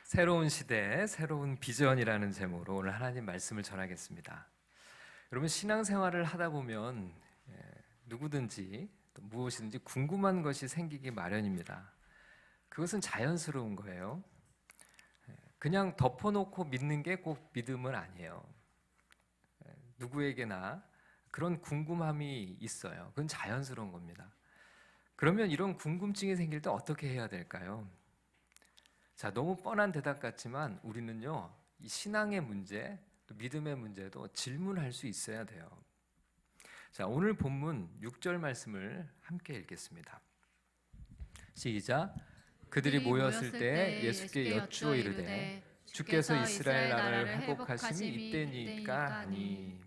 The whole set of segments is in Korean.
새로운 시대, 새로운 비전이라는 제목으로 오늘 하나님 말씀을 전하겠습니다. 여러분, 신앙생활을 하다 보면 누구든지 또 무엇이든지 궁금한 것이 생기기 마련입니다. 그것은 자연스러운 거예요. 그냥 덮어놓고 믿는 게 꼭 믿음은 아니에요. 누구에게나 그런 궁금함이 있어요. 그건 자연스러운 겁니다. 그러면 이런 궁금증이 생길 때 어떻게 해야 될까요? 자, 너무 뻔한 대답 같지만 우리는요, 이 신앙의 문제, 또 믿음의 문제도 질문할 수 있어야 돼요. 자, 오늘 본문 6절 말씀을 함께 읽겠습니다. 시작. 그들이 모였을 때 예수께 여쭈어 이르되 주께서 이스라엘 나라를 회복하심이 이때니까 하니.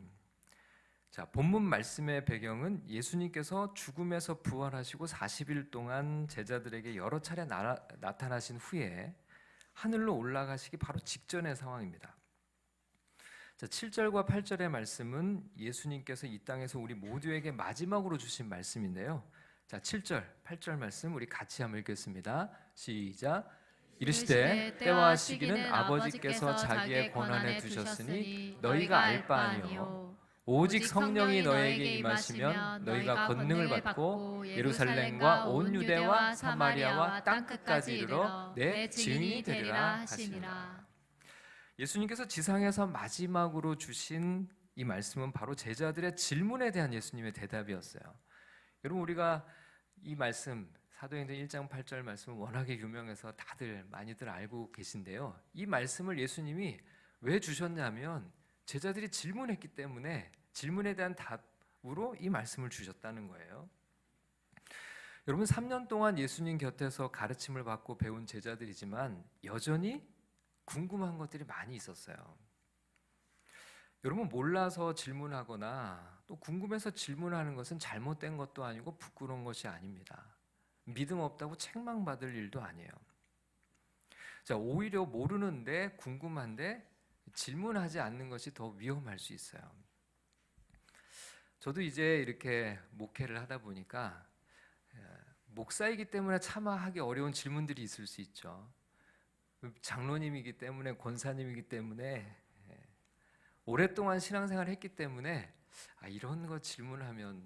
자, 본문 말씀의 배경은 예수님께서 죽음에서 부활하시고 40일 동안 제자들에게 여러 차례 나타나신 후에 하늘로 올라가시기 바로 직전의 상황입니다. 자, 7절과 8절의 말씀은 예수님께서 이 땅에서 우리 모두에게 마지막으로 주신 말씀인데요. 자, 7절, 8절 말씀 우리 같이 한번 읽겠습니다. 시작. 이르시되 때와 시기는 아버지께서 자기의 권한에 두셨으니 너희가 알 바 아니요 오직 성령이 너에게 임하시면 너희가 권능을 받고 예루살렘과 온 유대와 사마리아와 땅끝까지 이르러 내 증인이 되리라 하시니라. 예수님께서 지상에서 마지막으로 주신 이 말씀은 바로 제자들의 질문에 대한 예수님의 대답이었어요. 여러분, 우리가 이 말씀 사도행전 1장 8절 말씀은 워낙에 유명해서 다들 많이들 알고 계신데요. 이 말씀을 예수님이 왜 주셨냐면 제자들이 질문했기 때문에 질문에 대한 답으로 이 말씀을 주셨다는 거예요. 여러분, 3년 동안 예수님 곁에서 가르침을 받고 배운 제자들이지만 여전히 궁금한 것들이 많이 있었어요. 여러분, 몰라서 질문하거나 또 궁금해서 질문하는 것은 잘못된 것도 아니고 부끄러운 것이 아닙니다. 믿음 없다고 책망받을 일도 아니에요. 자, 오히려 모르는데 궁금한데 질문하지 않는 것이 더 위험할 수 있어요. 저도 이제 이렇게 목회를 하다 보니까 목사이기 때문에 차마 하기 어려운 질문들이 있을 수 있죠. 장로님이기 때문에, 권사님이기 때문에, 오랫동안 신앙생활을 했기 때문에 이런 거 질문하면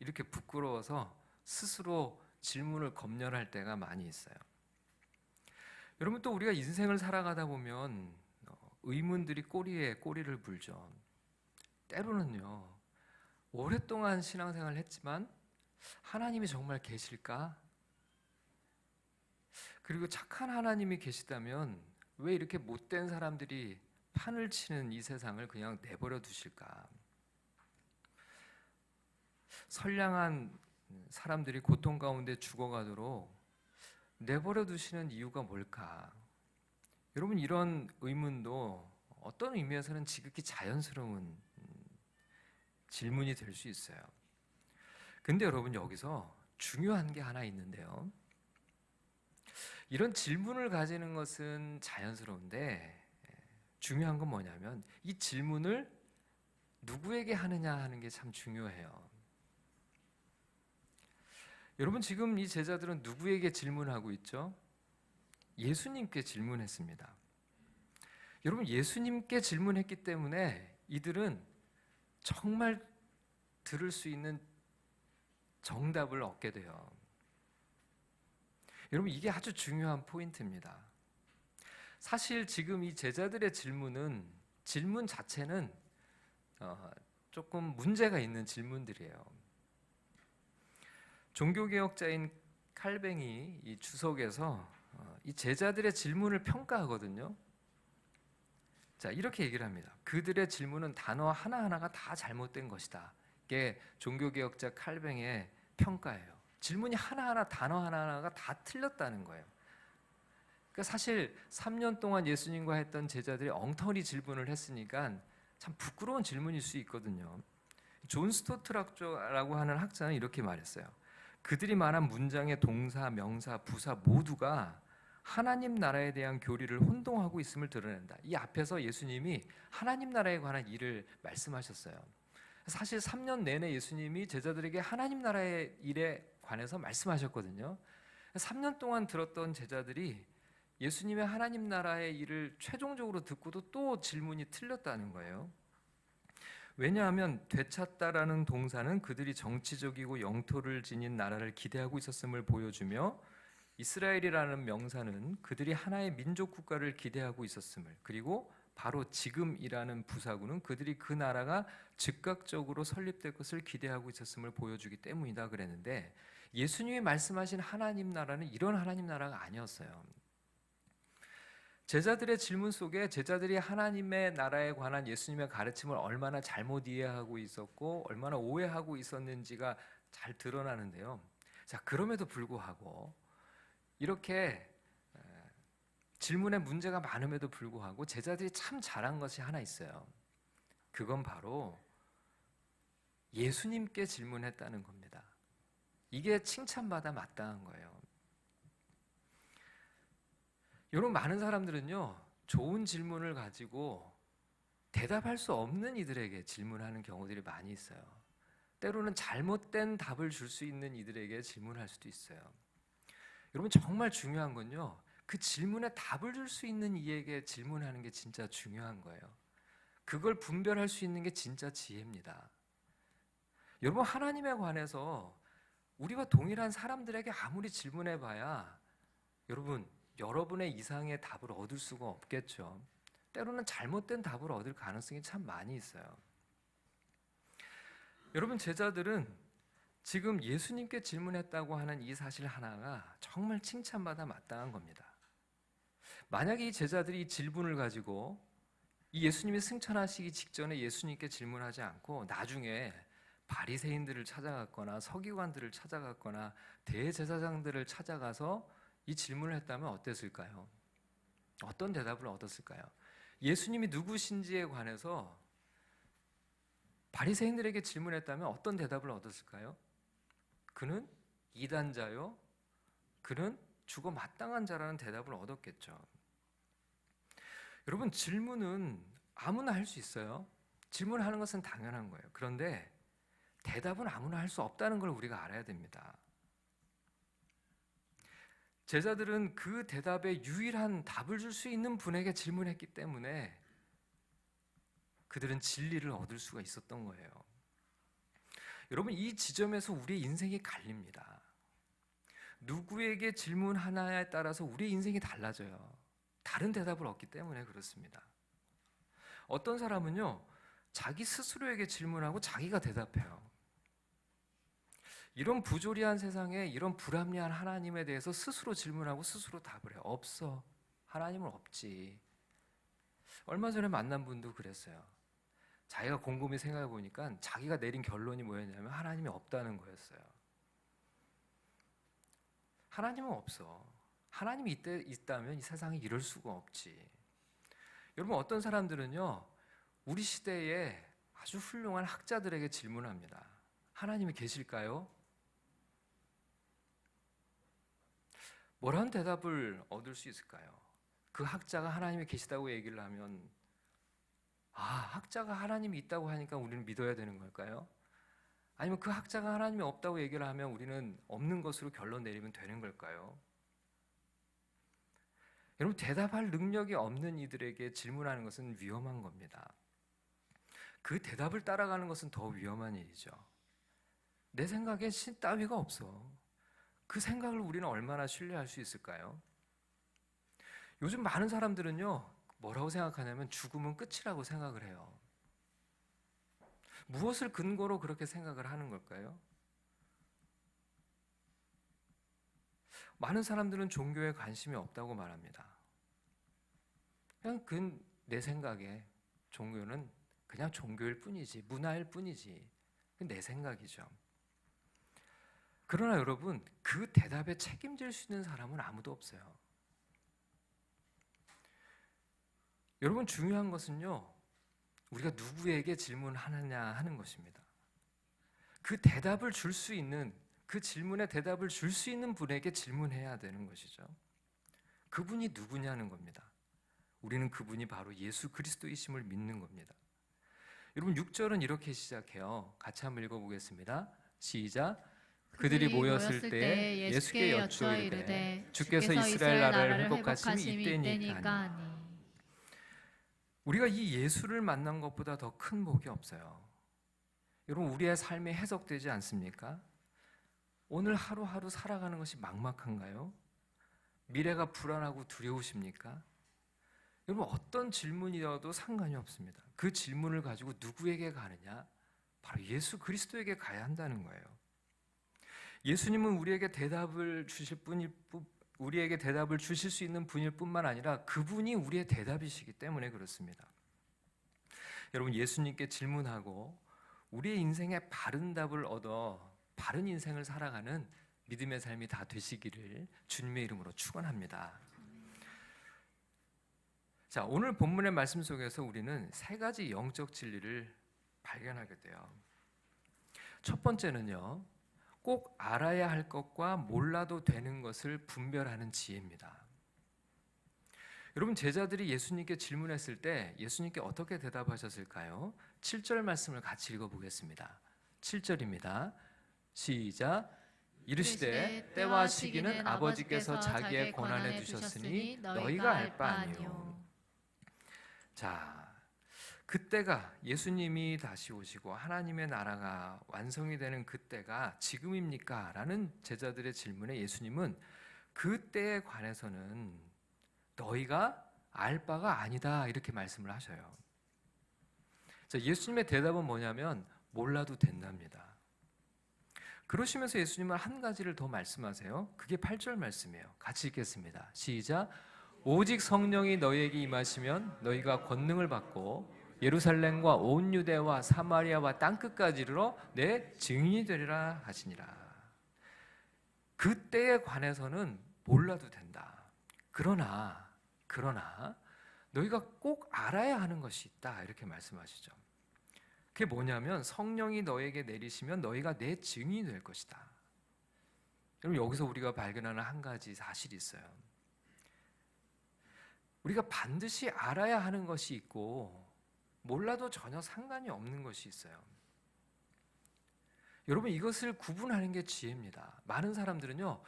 이렇게 부끄러워서 스스로 질문을 검열할 때가 많이 있어요. 여러분, 또 우리가 인생을 살아가다 보면 의문들이 꼬리에 꼬리를 물죠. 때로는요, 오랫동안 신앙생활을 했지만 하나님이 정말 계실까? 그리고 착한 하나님이 계시다면 왜 이렇게 못된 사람들이 판을 치는 이 세상을 그냥 내버려 두실까? 선량한 사람들이 고통 가운데 죽어가도록 내버려 두시는 이유가 뭘까? 여러분, 이런 의문도 어떤 의미에서는 지극히 자연스러운 질문이 될 수 있어요. 근데 여러분, 여기서 중요한 게 하나 있는데요. 이런 질문을 가지는 것은 자연스러운데 중요한 건 뭐냐면 이 질문을 누구에게 하느냐 하는 게 참 중요해요. 여러분, 지금 이 제자들은 누구에게 질문하고 있죠? 예수님께 질문했습니다. 여러분, 예수님께 질문했기 때문에 이들은 정말 들을 수 있는 정답을 얻게 돼요. 여러분, 이게 아주 중요한 포인트입니다. 사실 지금 이 제자들의 질문 자체는 조금 문제가 있는 질문들이에요. 종교개혁자인 칼뱅이 이 주석에서 이 제자들의 질문을 평가하거든요. 자, 이렇게 얘기를 합니다. 그들의 질문은 단어 하나하나가 다 잘못된 것이다. 이게 종교개혁자 칼뱅의 평가예요. 질문이 하나하나, 단어 하나하나가 다 틀렸다는 거예요. 그러니까 사실 3년 동안 예수님과 했던 제자들이 엉터리 질문을 했으니까 참 부끄러운 질문일 수 있거든요. 존 스토트라고 하는 학자는 이렇게 말했어요. 그들이 말한 문장의 동사, 명사, 부사 모두가 하나님 나라에 대한 교리를 혼동하고 있음을 드러낸다. 이 앞에서 예수님이 하나님 나라에 관한 일을 말씀하셨어요. 사실 3년 내내 예수님이 제자들에게 하나님 나라의 일에 관해서 말씀하셨거든요. 3년 동안 들었던 제자들이 예수님의 하나님 나라의 일을 최종적으로 듣고도 또 질문이 틀렸다는 거예요. 왜냐하면 되찾다라는 동사는 그들이 정치적이고 영토를 지닌 나라를 기대하고 있었음을 보여주며, 이스라엘이라는 명사는 그들이 하나의 민족 국가를 기대하고 있었음을, 그리고 바로 지금이라는 부사구는 그들이 그 나라가 즉각적으로 설립될 것을 기대하고 있었음을 보여주기 때문이다 그랬는데, 예수님이 말씀하신 하나님 나라는 이런 하나님 나라가 아니었어요. 제자들의 질문 속에 제자들이 하나님의 나라에 관한 예수님의 가르침을 얼마나 잘못 이해하고 있었고 얼마나 오해하고 있었는지가 잘 드러나는데요. 자, 그럼에도 불구하고 이렇게 질문에 문제가 많음에도 불구하고 제자들이 참 잘한 것이 하나 있어요. 그건 바로 예수님께 질문했다는 겁니다. 이게 칭찬받아 마땅한 거예요. 여러분, 많은 사람들은요, 좋은 질문을 가지고 대답할 수 없는 이들에게 질문하는 경우들이 많이 있어요. 때로는 잘못된 답을 줄 수 있는 이들에게 질문할 수도 있어요. 여러분, 정말 중요한 건요, 그 질문에 답을 줄 수 있는 이에게 질문하는 게 진짜 중요한 거예요. 그걸 분별할 수 있는 게 진짜 지혜입니다. 여러분, 하나님에 관해서 우리와 동일한 사람들에게 아무리 질문해봐야 여러분의 이상의 답을 얻을 수가 없겠죠. 때로는 잘못된 답을 얻을 가능성이 참 많이 있어요. 여러분, 제자들은 지금 예수님께 질문했다고 하는 이 사실 하나가 정말 칭찬받아 마땅한 겁니다. 만약에 이 제자들이 이 질문을 가지고 이 예수님이 승천하시기 직전에 예수님께 질문하지 않고 나중에 바리새인들을 찾아갔거나 서기관들을 찾아갔거나 대제사장들을 찾아가서 이 질문을 했다면 어땠을까요? 어떤 대답을 얻었을까요? 예수님이 누구신지에 관해서 바리새인들에게 질문했다면 어떤 대답을 얻었을까요? 그는 이단자요, 그는 죽어 마땅한 자라는 대답을 얻었겠죠. 여러분, 질문은 아무나 할 수 있어요. 질문하는 것은 당연한 거예요. 그런데 대답은 아무나 할 수 없다는 걸 우리가 알아야 됩니다. 제자들은 그 대답에 유일한 답을 줄 수 있는 분에게 질문했기 때문에 그들은 진리를 얻을 수가 있었던 거예요. 여러분, 이 지점에서 우리의 인생이 갈립니다. 누구에게 질문하나에 따라서 우리의 인생이 달라져요. 다른 대답을 얻기 때문에 그렇습니다. 어떤 사람은요, 자기 스스로에게 질문하고 자기가 대답해요. 이런 부조리한 세상에 이런 불합리한 하나님에 대해서 스스로 질문하고 스스로 답을 해요. 없어. 하나님은 없지. 얼마 전에 만난 분도 그랬어요. 자기가 곰곰이 생각해 보니까 자기가 내린 결론이 뭐였냐면 하나님이 없다는 거였어요. 하나님은 없어. 하나님이 있다면 이 세상에 이럴 수가 없지. 여러분, 어떤 사람들은요, 우리 시대에 아주 훌륭한 학자들에게 질문합니다. 하나님이 계실까요? 뭐라는 대답을 얻을 수 있을까요? 그 학자가 하나님이 계시다고 얘기를 하면, 학자가 하나님이 있다고 하니까 우리는 믿어야 되는 걸까요? 아니면 그 학자가 하나님이 없다고 얘기를 하면 우리는 없는 것으로 결론 내리면 되는 걸까요? 여러분, 대답할 능력이 없는 이들에게 질문하는 것은 위험한 겁니다. 그 대답을 따라가는 것은 더 위험한 일이죠. 내 생각에 신 따위가 없어. 그 생각을 우리는 얼마나 신뢰할 수 있을까요? 요즘 많은 사람들은요, 뭐라고 생각하냐면 죽음은 끝이라고 생각을 해요. 무엇을 근거로 그렇게 생각을 하는 걸까요? 많은 사람들은 종교에 관심이 없다고 말합니다. 그냥 내 생각에 종교는 그냥 종교일 뿐이지, 문화일 뿐이지. 내 생각이죠. 그러나 여러분, 그 대답에 책임질 수 있는 사람은 아무도 없어요. 여러분, 중요한 것은요, 우리가 누구에게 질문하느냐 하는 것입니다. 그 대답을 줄 수 있는, 그 질문에 대답을 줄 수 있는 분에게 질문해야 되는 것이죠. 그분이 누구냐는 겁니다. 우리는 그분이 바로 예수 그리스도이심을 믿는 겁니다. 여러분, 6절은 이렇게 시작해요. 같이 한번 읽어보겠습니다. 시작. 그들이 모였을 때 예수께 여쭈어 이르되 주께서 이스라엘 나라를 회복하심이 이때니까 하니. 우리가 이 예수를 만난 것보다 더 큰 복이 없어요. 여러분, 우리의 삶이 해석되지 않습니까? 오늘 하루하루 살아가는 것이 막막한가요? 미래가 불안하고 두려우십니까? 여러분, 어떤 질문이어도 상관이 없습니다. 그 질문을 가지고 누구에게 가느냐? 바로 예수 그리스도에게 가야 한다는 거예요. 예수님은 우리에게 대답을 주실 수 있는 분일 뿐만 아니라 그분이 우리의 대답이시기 때문에 그렇습니다. 여러분, 예수님께 질문하고 우리의 인생에 바른 답을 얻어 바른 인생을 살아가는 믿음의 삶이 다 되시기를 주님의 이름으로 축원합니다. 자, 오늘 본문의 말씀 속에서 우리는 세 가지 영적 진리를 발견하게 돼요. 첫 번째는요, 꼭 알아야 할 것과 몰라도 되는 것을 분별하는 지혜입니다. 여러분, 제자들이 예수님께 질문했을 때 예수님께 어떻게 대답하셨을까요? 7절 말씀을 같이 읽어보겠습니다. 7절입니다. 시작. 이르시되 때와 시기는 아버지께서 자기의 권한에 두셨으니 너희가 알 바 아니요. 자, 그때가 예수님이 다시 오시고 하나님의 나라가 완성이 되는 그때가 지금입니까? 라는 제자들의 질문에 예수님은 그때에 관해서는 너희가 알 바가 아니다 이렇게 말씀을 하셔요. 자, 예수님의 대답은 뭐냐면 몰라도 된답니다. 그러시면서 예수님은 한 가지를 더 말씀하세요. 그게 8절 말씀이에요. 같이 읽겠습니다. 시작. 오직 성령이 너희에게 임하시면 너희가 권능을 받고 예루살렘과 온 유대와 사마리아와 땅끝까지 이르러 내 증인이 되리라 하시니라. 그때에 관해서는 몰라도 된다. 그러나 너희가 꼭 알아야 하는 것이 있다 이렇게 말씀하시죠. 그게 뭐냐면 성령이 너에게 내리시면 너희가 내 증인이 될 것이다. 여러분, 여기서 우리가 발견하는 한 가지 사실이 있어요. 우리가 반드시 알아야 하는 것이 있고 몰라도 전혀 상관이 없는 것이 있어요. 여러분, 이것을 구분하는 게 지혜입니다. 많은 사람들은요,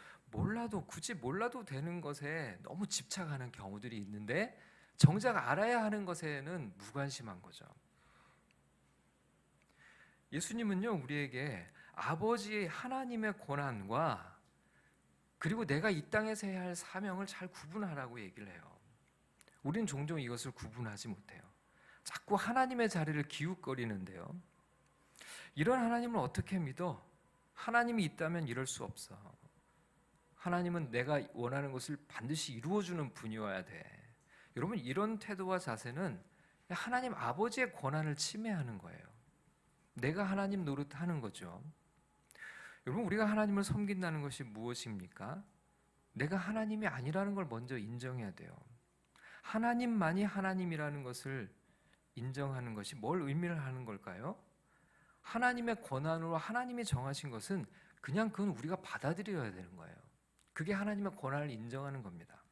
굳이 몰라도 되는 것에 너무 집착하는 경우들이 있는데 정작 알아야 하는 것에는 무관심한 거죠. 예수님은요, 우리에게 아버지 하나님의 고난과 그리고 내가 이 땅에서 해야 할 사명을 잘 구분하라고 얘기를 해요. 우리는 종종 이것을 구분하지 못해요. 자꾸 하나님의 자리를 기웃거리는데요. 이런 하나님을 어떻게 믿어? 하나님이 있다면 이럴 수 없어. 하나님은 내가 원하는 것을 반드시 이루어주는 분이어야 돼. 여러분, 이런 태도와 자세는 하나님 아버지의 권한을 침해하는 거예요. 내가 하나님 노릇하는 거죠. 여러분, 우리가 하나님을 섬긴다는 것이 무엇입니까? 내가 하나님이 아니라는 걸 먼저 인정해야 돼요. 하나님만이 하나님이라는 것을 인정하는 것이 뭘 의미를 하는 걸까요? 하나님의 권한으로 하나님이 정하신 것은 그냥 그건 우리가 받아들여야 되는 거예요. 그게 하나님의 권한을 인정하는 겁니다.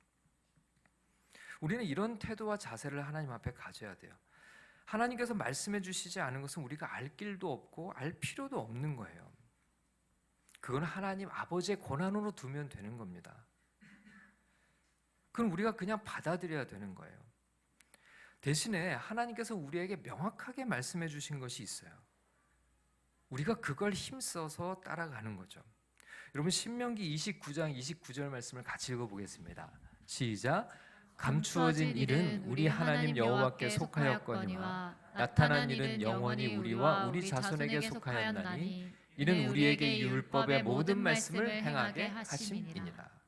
우리는 이런 태도와 자세를 하나님 앞에 가져야 돼요. 하나님께서 말씀해 주시지 않은 것은 우리가 알 길도 없고 알 필요도 없는 거예요. 그건 하나님 아버지의 권한으로 두면 되는 겁니다. 그건 우리가 그냥 받아들여야 되는 거예요. 대신에 하나님께서 우리에게 명확하게 말씀해 주신 것이 있어요. 우리가 그걸 힘써서 따라가는 거죠. 여러분, 신명기 29장 29절 말씀을 같이 읽어보겠습니다. 시작. 감추어진 일은 우리 하나님 여호와께 속하였거니와 나타난 일은 영원히 우리와 우리 자손에게 속하였나니 이는 우리에게 이 율법의 모든 말씀을 행하게 하심이니라.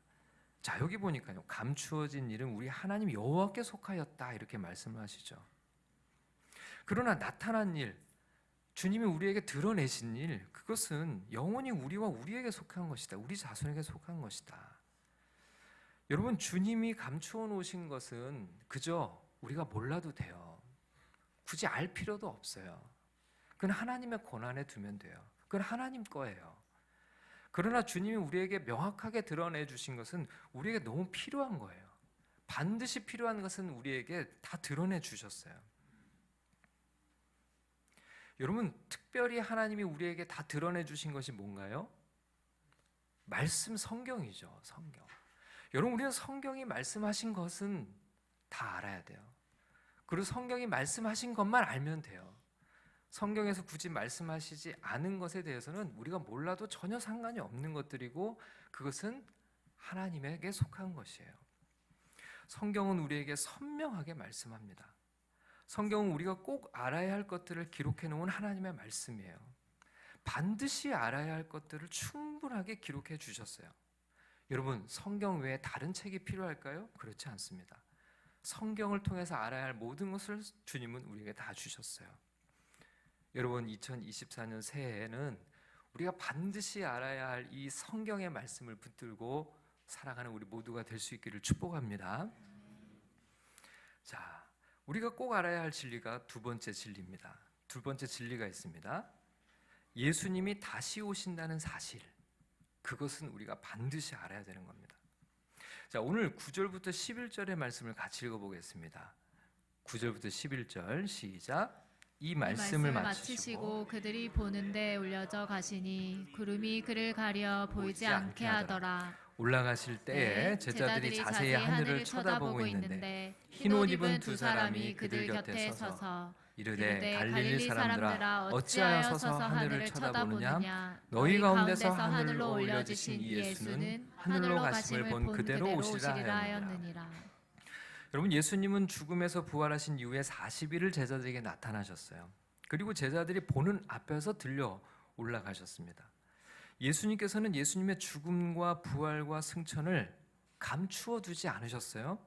자, 여기 보니까요, 감추어진 일은 우리 하나님 여호와께 속하였다 이렇게 말씀을 하시죠. 그러나 나타난 일, 주님이 우리에게 드러내신 일, 그것은 영원히 우리와 우리에게 속한 것이다. 우리 자손에게 속한 것이다. 여러분, 주님이 감추어 놓으신 것은 그저 우리가 몰라도 돼요. 굳이 알 필요도 없어요. 그건 하나님의 권한에 두면 돼요. 그건 하나님 거예요. 그러나 주님이 우리에게 명확하게 드러내 주신 것은 우리에게 너무 필요한 거예요. 반드시 필요한 것은 우리에게 다 드러내 주셨어요. 여러분, 특별히 하나님이 우리에게 다 드러내 주신 것이 뭔가요? 말씀 성경이죠. 성경. 여러분, 우리는 성경이 말씀하신 것은 다 알아야 돼요. 그리고 성경이 말씀하신 것만 알면 돼요. 성경에서 굳이 말씀하시지 않은 것에 대해서는 우리가 몰라도 전혀 상관이 없는 것들이고, 그것은 하나님에게 속한 것이에요. 성경은 우리에게 선명하게 말씀합니다. 성경은 우리가 꼭 알아야 할 것들을 기록해 놓은 하나님의 말씀이에요. 반드시 알아야 할 것들을 충분하게 기록해 주셨어요. 여러분, 성경 외에 다른 책이 필요할까요? 그렇지 않습니다. 성경을 통해서 알아야 할 모든 것을 주님은 우리에게 다 주셨어요. 여러분, 2024년 새해에는 우리가 반드시 알아야 할 이 성경의 말씀을 붙들고 살아가는 우리 모두가 될 수 있기를 축복합니다. 자, 우리가 꼭 알아야 할 진리가 두 번째 진리입니다. 두 번째 진리가 있습니다. 예수님이 다시 오신다는 사실, 그것은 우리가 반드시 알아야 되는 겁니다. 자, 오늘 9절부터 11절의 말씀을 같이 읽어보겠습니다. 9절부터 11절 시작. 이 말씀을 마치시고 그들이 보는데 올려져 가시니 구름이 그를 가려 보이지 않게 하더라. 올라가실 때에 제자들이 자세히 하늘을 쳐다보고 있는데 흰 옷 입은 두 사람이 그들 곁에 서서 이르되 갈릴리 사람들아 어찌하여 서서 하늘을 쳐다보느냐? 너희 가운데서 하늘로 올려지신 이 예수는 하늘로 가심을 본 그대로 오시리라 하였느니라. 여러분, 예수님은 죽음에서 부활하신 이후에 40일을 제자들에게 나타나셨어요. 그리고 제자들이 보는 앞에서 들려 올라가셨습니다. 예수님께서는 예수님의 죽음과 부활과 승천을 감추어 두지 않으셨어요.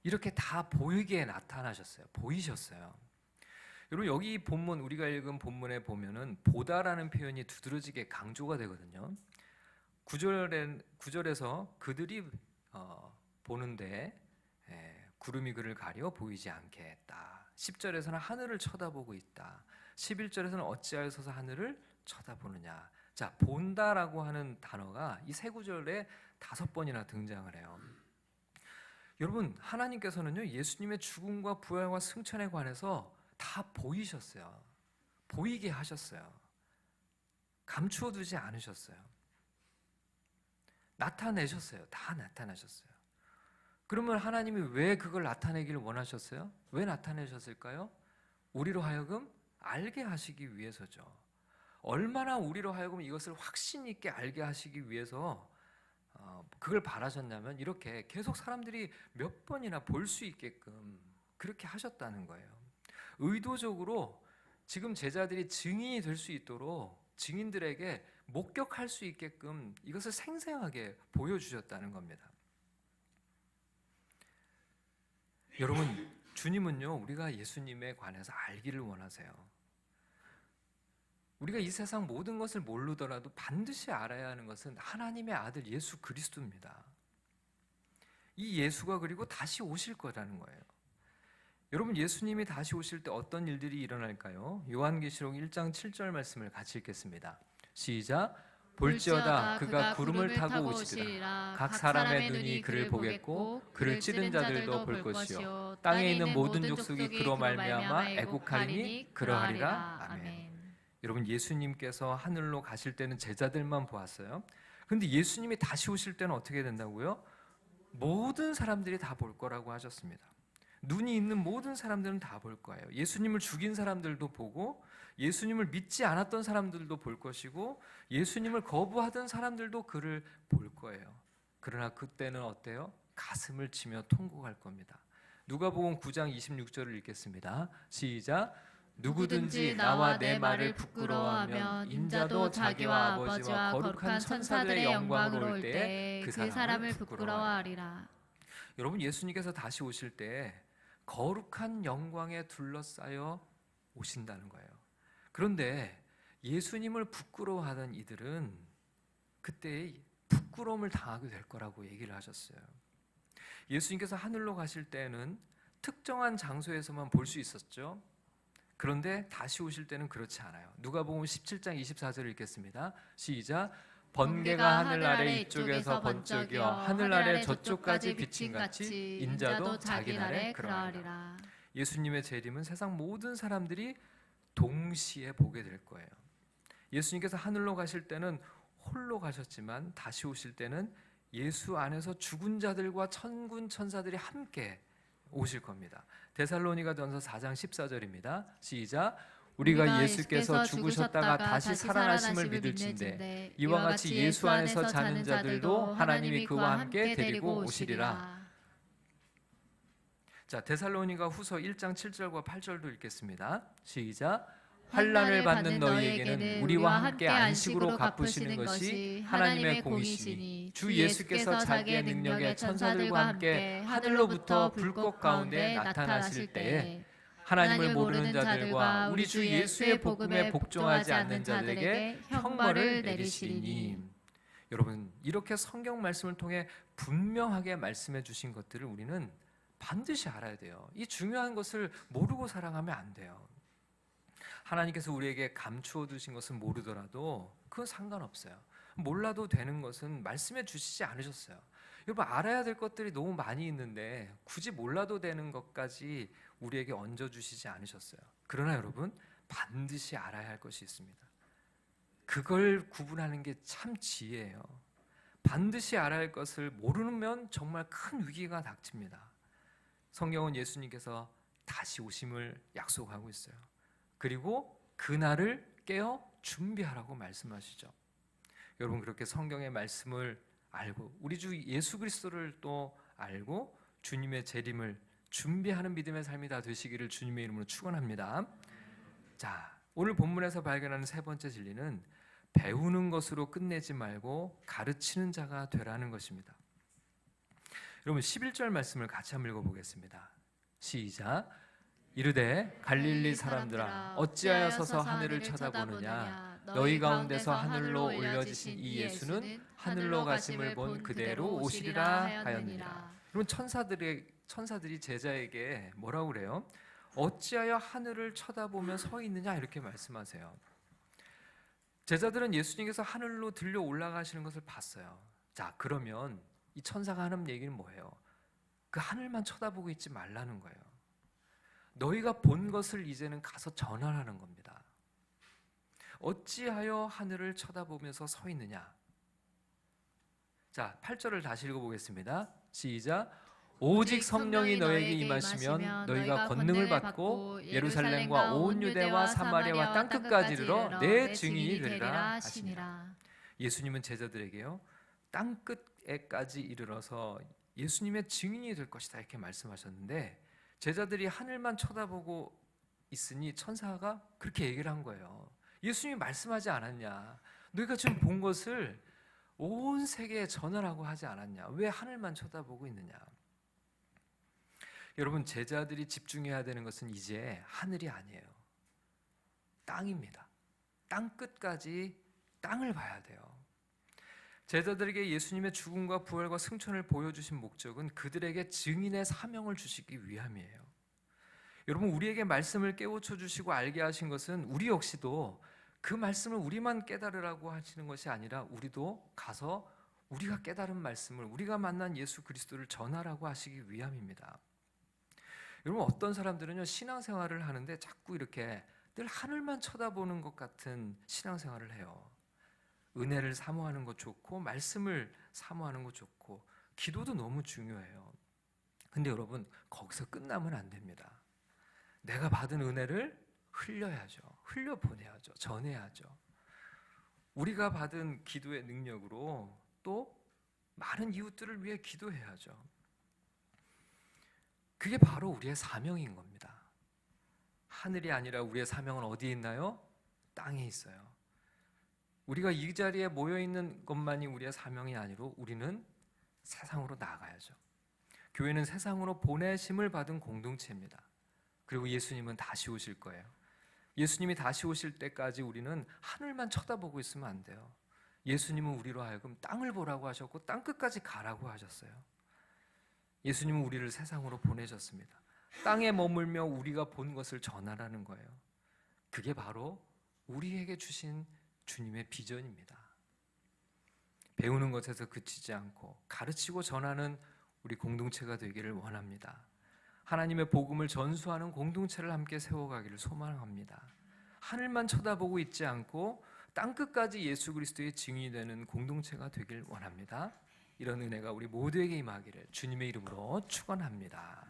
이렇게 다 보이게 나타나셨어요. 보이셨어요. 여러분, 여기 본문, 우리가 읽은 본문에 보면은 보다라는 표현이 두드러지게 강조가 되거든요. 9절에서 그들이 보는데 구름이 그를 가려 보이지 않게 했다. 10절에서는 하늘을 쳐다보고 있다. 11절에서는 어찌하여 서서 하늘을 쳐다보느냐. 자, 본다라고 하는 단어가 이 세 구절에 5번이나 등장을 해요. 여러분, 하나님께서는요, 예수님의 죽음과 부활과 승천에 관해서 다 보이셨어요. 보이게 하셨어요. 감추어 두지 않으셨어요. 나타내셨어요. 다 나타나셨어요. 그러면 하나님이 왜 그걸 나타내기를 원하셨어요? 왜 나타내셨을까요? 우리로 하여금 알게 하시기 위해서죠. 얼마나 우리로 하여금 이것을 확신 있게 알게 하시기 위해서 그걸 바라셨냐면, 이렇게 계속 사람들이 몇 번이나 볼 수 있게끔 그렇게 하셨다는 거예요. 의도적으로 지금 제자들이 증인이 될 수 있도록 증인들에게 목격할 수 있게끔 이것을 생생하게 보여주셨다는 겁니다. 여러분, 주님은요, 우리가 예수님에 관해서 알기를 원하세요. 우리가 이 세상 모든 것을 모르더라도 반드시 알아야 하는 것은 하나님의 아들 예수 그리스도입니다. 이 예수가 그리고 다시 오실 거라는 거예요. 여러분, 예수님이 다시 오실 때 어떤 일들이 일어날까요? 요한계시록 1장 7절 말씀을 같이 읽겠습니다. 시작. 볼지어다 그가 구름을 타고 오시리라. 각 사람의 눈이 그를 보겠고 그를 찌른 자들도 볼 것이요 땅에 있는 모든 족속이 그로 말미암아 애국하리니 그러하리라. 아멘. 여러분, 예수님께서 하늘로 가실 때는 제자들만 보았어요. 그런데 예수님이 다시 오실 때는 어떻게 된다고요? 모든 사람들이 다 볼 거라고 하셨습니다. 눈이 있는 모든 사람들은 다 볼 거예요. 예수님을 죽인 사람들도 보고, 예수님을 믿지 않았던 사람들도 볼 것이고, 예수님을 거부하던 사람들도 그를 볼 거예요. 그러나 그때는 어때요? 가슴을 치며 통곡할 겁니다. 누가복음 9장 26절을 읽겠습니다. 시작. 누구든지 나와 내 말을 부끄러워하면 인자도 자기와 아버지와 거룩한 천사들의 영광으로 올 때 그 사람을 부끄러워하리라. 여러분, 예수님께서 다시 오실 때 거룩한 영광에 둘러싸여 오신다는 거예요. 그런데 예수님을 부끄러워하던 이들은 그때 부끄러움을 당하게 될 거라고 얘기를 하셨어요. 예수님께서 하늘로 가실 때는 특정한 장소에서만 볼 수 있었죠. 그런데 다시 오실 때는 그렇지 않아요. 누가복음 17장 24절을 읽겠습니다. 시작. 번개가 하늘 아래 이쪽에서 번쩍이어 하늘 아래 저쪽까지 비친 같이 인자도 자기 날에 그러하리라. 예수님의 재림은 세상 모든 사람들이 동시에 보게 될 거예요. 예수님께서 하늘로 가실 때는 홀로 가셨지만 다시 오실 때는 예수 안에서 죽은 자들과 천군 천사들이 함께 오실 겁니다. 데살로니가전서 4장 14절입니다. 시작. 우리가 예수께서 죽으셨다가 다시 살아나심을 믿을진대 이와 같이 예수 안에서 자는 자들도 하나님이 그와 함께 데리고 오시리라. 자, 데살로니가 후서 1장 7절과 8절도 읽겠습니다. 시작. 환난을 받는 너희에게는 우리와 함께 안식으로 갚으시는 것이 하나님의 공이시니 주 예수께서 자기의 능력의 천사들과 함께 하늘로부터 불꽃 가운데 나타나실 때에 하나님을 모르는 자들과 우리 주 예수의 복음에 복종하지 않는 자들에게 형벌을 내리시리니. 여러분, 이렇게 성경 말씀을 통해 분명하게 말씀해 주신 것들을 우리는 반드시 알아야 돼요. 이 중요한 것을 모르고 살아가면 안 돼요. 하나님께서 우리에게 감추어 두신 것은 모르더라도 그건 상관없어요. 몰라도 되는 것은 말씀해 주시지 않으셨어요. 여러분, 알아야 될 것들이 너무 많이 있는데 굳이 몰라도 되는 것까지 우리에게 얹어주시지 않으셨어요. 그러나 여러분, 반드시 알아야 할 것이 있습니다. 그걸 구분하는 게 참 지혜예요. 반드시 알아야 할 것을 모르면 정말 큰 위기가 닥칩니다. 성경은 예수님께서 다시 오심을 약속하고 있어요. 그리고 그날을 깨어 준비하라고 말씀하시죠. 여러분, 그렇게 성경의 말씀을 알고 우리 주 예수 그리스도를 또 알고 주님의 재림을 준비하는 믿음의 삶이 다 되시기를 주님의 이름으로 축원합니다. 자, 오늘 본문에서 발견하는 세 번째 진리는 배우는 것으로 끝내지 말고 가르치는 자가 되라는 것입니다. 여러분, 11절 말씀을 같이 한번 읽어보겠습니다. 시작. 이르되 갈릴리 사람들아 어찌하여 서서 하늘을 쳐다보느냐 너희 가운데서 하늘로 올려지신 이 예수는 하늘로 가심을 본 그대로 오시리라 하였느니라. 여러분, 천사들이 제자에게 뭐라고 그래요? 어찌하여 하늘을 쳐다보며 서 있느냐 이렇게 말씀하세요. 제자들은 예수님께서 하늘로 들려 올라가시는 것을 봤어요. 자, 그러면 이 천사가 하는 얘기는 뭐예요? 그 하늘만 쳐다보고 있지 말라는 거예요. 너희가 본 것을 이제는 가서 전하라는 겁니다. 어찌하여 하늘을 쳐다보면서 서 있느냐? 자, 8절을 다시 읽어보겠습니다. 시작. 오직 성령이 너에게 임하시면 너희가 권능을 받고 예루살렘과 온 유대와 사마리아와 땅끝까지 이르러 내 증인이 되리라 하시니라. 예수님은 제자들에게요, 땅끝에까지 이르러서 예수님의 증인이 될 것이다 이렇게 말씀하셨는데, 제자들이 하늘만 쳐다보고 있으니 천사가 그렇게 얘기를 한 거예요. 예수님이 말씀하지 않았냐? 너희가 지금 본 것을 온 세계에 전하라고 하지 않았냐? 왜 하늘만 쳐다보고 있느냐? 여러분, 제자들이 집중해야 되는 것은 이제 하늘이 아니에요. 땅입니다. 땅 끝까지 땅을 봐야 돼요. 제자들에게 예수님의 죽음과 부활과 승천을 보여주신 목적은 그들에게 증인의 사명을 주시기 위함이에요. 여러분, 우리에게 말씀을 깨우쳐 주시고 알게 하신 것은 우리 역시도 그 말씀을 우리만 깨달으라고 하시는 것이 아니라 우리도 가서 우리가 깨달은 말씀을, 우리가 만난 예수 그리스도를 전하라고 하시기 위함입니다. 여러분, 어떤 사람들은요, 신앙생활을 하는데 자꾸 이렇게 늘 하늘만 쳐다보는 것 같은 신앙생활을 해요. 은혜를 사모하는 것 좋고 말씀을 사모하는 것 좋고 기도도 너무 중요해요. 근데 여러분, 거기서 끝나면 안 됩니다. 내가 받은 은혜를 흘려야죠. 흘려보내야죠. 전해야죠. 우리가 받은 기도의 능력으로 또 많은 이웃들을 위해 기도해야죠. 그게 바로 우리의 사명인 겁니다. 하늘이 아니라 우리의 사명은 어디에 있나요? 땅에 있어요. 우리가 이 자리에 모여있는 것만이 우리의 사명이 아니로 우리는 세상으로 나가야죠. 교회는 세상으로 보내심을 받은 공동체입니다. 그리고 예수님은 다시 오실 거예요. 예수님이 다시 오실 때까지 우리는 하늘만 쳐다보고 있으면 안 돼요. 예수님은 우리로 하여금 땅을 보라고 하셨고 땅끝까지 가라고 하셨어요. 예수님은 우리를 세상으로 보내셨습니다. 땅에 머물며 우리가 본 것을 전하라는 거예요. 그게 바로 우리에게 주신 주님의 비전입니다. 배우는 것에서 그치지 않고 가르치고 전하는 우리 공동체가 되기를 원합니다. 하나님의 복음을 전수하는 공동체를 함께 세워가기를 소망합니다. 하늘만 쳐다보고 있지 않고 땅끝까지 예수 그리스도의 증인이 되는 공동체가 되길 원합니다. 이런 은혜가 우리 모두에게 임하기를 주님의 이름으로 축원합니다.